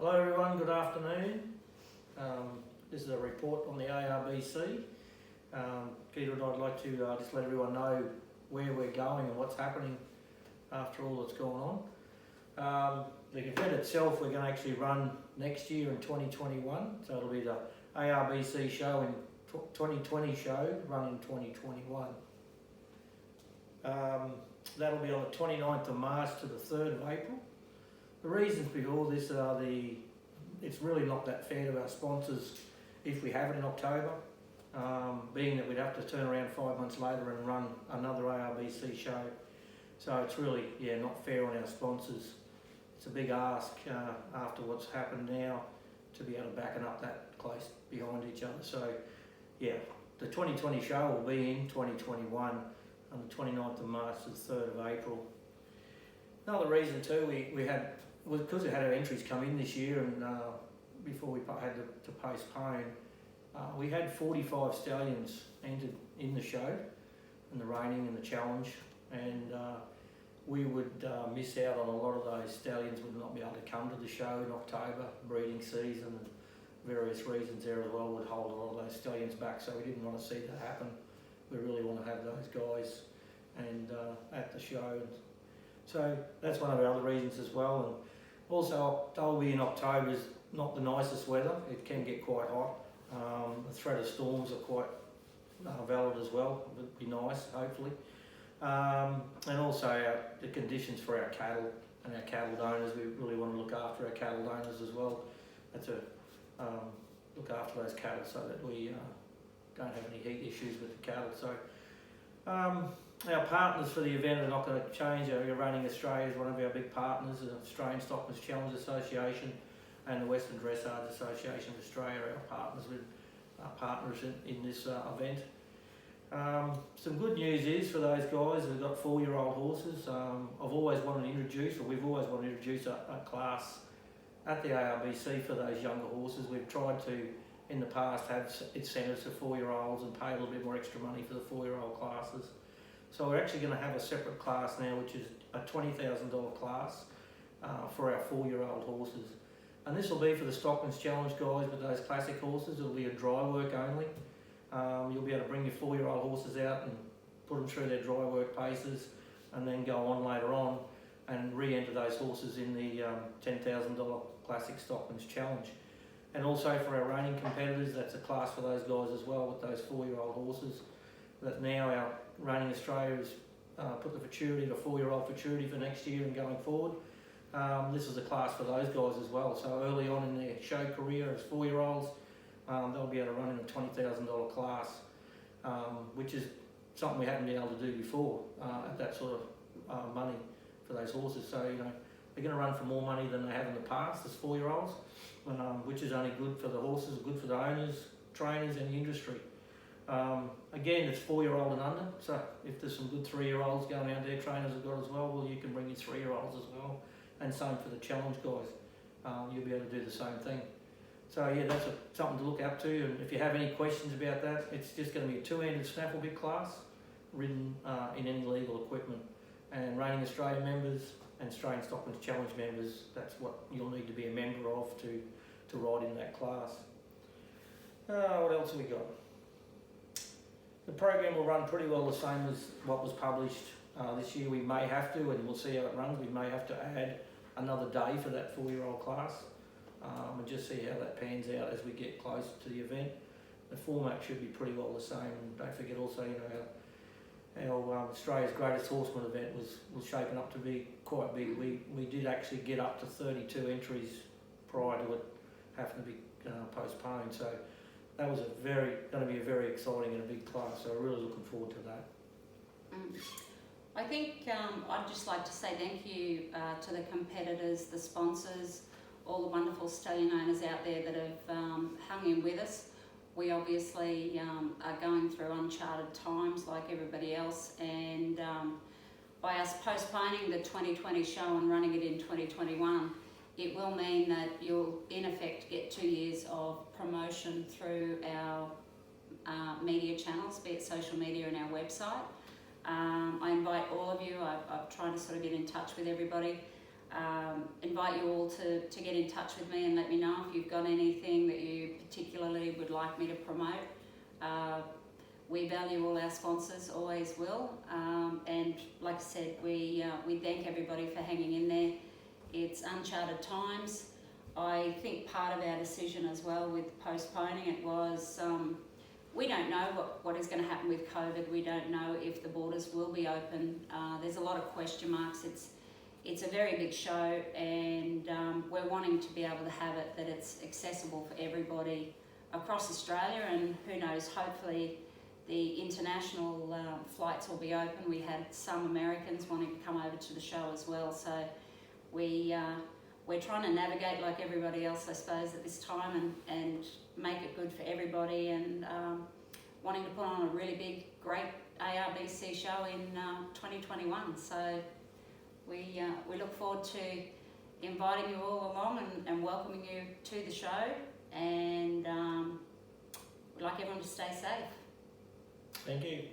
Hello everyone, good afternoon. This is a report on the ARBC. Peter and I'd like to just let everyone know where we're going and what's happening after all that's gone on. The event itself we're going to actually run next year in 2021, so it'll be the ARBC Show in 2020 show run in 2021. That'll be on the 29th of March to the 3rd of April. The reasons behind this are it's really not that fair to our sponsors if we have it in October, being that we'd have to turn around 5 months later and run another ARBC show. So it's really, not fair on our sponsors. It's a big ask after what's happened now to be able to back it up that close behind each other. So the 2020 show will be in 2021 on the 29th of March to the 3rd of April. Another reason too, we had, because we had our entries come in this year and before we had to postpone, we had 45 stallions entered in the show, in the reining and the challenge, and we would miss out on a lot of those stallions, would not be able to come to the show in October, breeding season and various reasons there as well would hold a lot of those stallions back, so we didn't want to see that happen. We really want to have those guys and at the show. So that's one of our other reasons as well. And also, October in October is not the nicest weather. It can get quite hot. The threat of storms are quite valid as well. It would be nice, hopefully. And also the conditions for our cattle and our cattle donors. We really want to look after our cattle donors as well. That's to look after those cattle so that we don't have any heat issues with the cattle. So. Our partners for the event are not going to change. Running Australia is one of our big partners, the Australian Stockman's Challenge Association and the Western Dressage Association of Australia are our partners in this event. Some good news is for those guys who've got 4-year-old horses, we've always wanted to introduce a class at the ARBC for those younger horses. We've tried to, in the past, have incentives for 4-year-olds and pay a little bit more extra money for the 4-year-old classes. So we're actually going to have a separate class now, which is a $20,000 class for our 4-year-old horses. And this will be for the Stockman's Challenge guys with those classic horses. It'll be a dry work only. You'll be able to bring your 4-year-old horses out and put them through their dry work paces and then go on later on and re-enter those horses in the $10,000 classic Stockman's Challenge. And also for our reining competitors, that's a class for those guys as well with those 4-year-old horses. That now our Reining Australia has put the futurity, the 4-year-old futurity for next year and going forward. This is a class for those guys as well. So early on in their show career as 4-year-olds, they'll be able to run in a $20,000 class, which is something we haven't been able to do before at that sort of money for those horses. So they're going to run for more money than they have in the past as 4-year-olds, which is only good for the horses, good for the owners, trainers and the industry. Again, it's 4-year-old and under, so if there's some good 3-year-olds going out there, trainers have got as well, you can bring your 3-year-olds as well, and same for the challenge guys. You'll be able to do the same thing. So that's something to look up to, and if you have any questions about that, it's just going to be a 2-handed snaffle bit class, ridden in any legal equipment, and Reining Australia members and Australian Stockman's Challenge members, that's what you'll need to be a member of to ride in that class. What else have we got? The program will run pretty well the same as what was published this year. We may have to, and we'll see how it runs, we may have to add another day for that 4-year-old class and just see how that pans out as we get closer to the event. The format should be pretty well the same, and don't forget also, our Australia's Greatest Horseman event was shaping up to be quite big. We did actually get up to 32 entries prior to it having to be postponed. So that was going to be a very exciting and a big class, so we're really looking forward to that. I think I'd just like to say thank you to the competitors, the sponsors, all the wonderful stallion owners out there that have hung in with us. We obviously are going through uncharted times like everybody else, and by us postponing the 2020 show and running it in 2021, it will mean that you'll in effect get 2 years of promotion through our media channels, be it social media and our website. I invite all of you, I've tried to sort of get in touch with everybody. invite you all to get in touch with me and let me know if you've got anything that you particularly would like me to promote. We value all our sponsors, always will, and like I said, we thank everybody for hanging in there. It's uncharted times. I think part of our decision as well with postponing it was we don't know what is going to happen with COVID. We don't know if the borders will be open. There's a lot of question marks. It's a very big show, and we're wanting to be able to have it that it's accessible for everybody across Australia, and who knows, hopefully the international flights will be open. We had some Americans wanting to come over to the show as well, so we're trying to navigate like everybody else, I suppose, at this time and make it good for everybody, and wanting to put on a really big, great ARBC show in 2021. So we look forward to inviting you all along and welcoming you to the show, and we'd like everyone to stay safe. Thank you.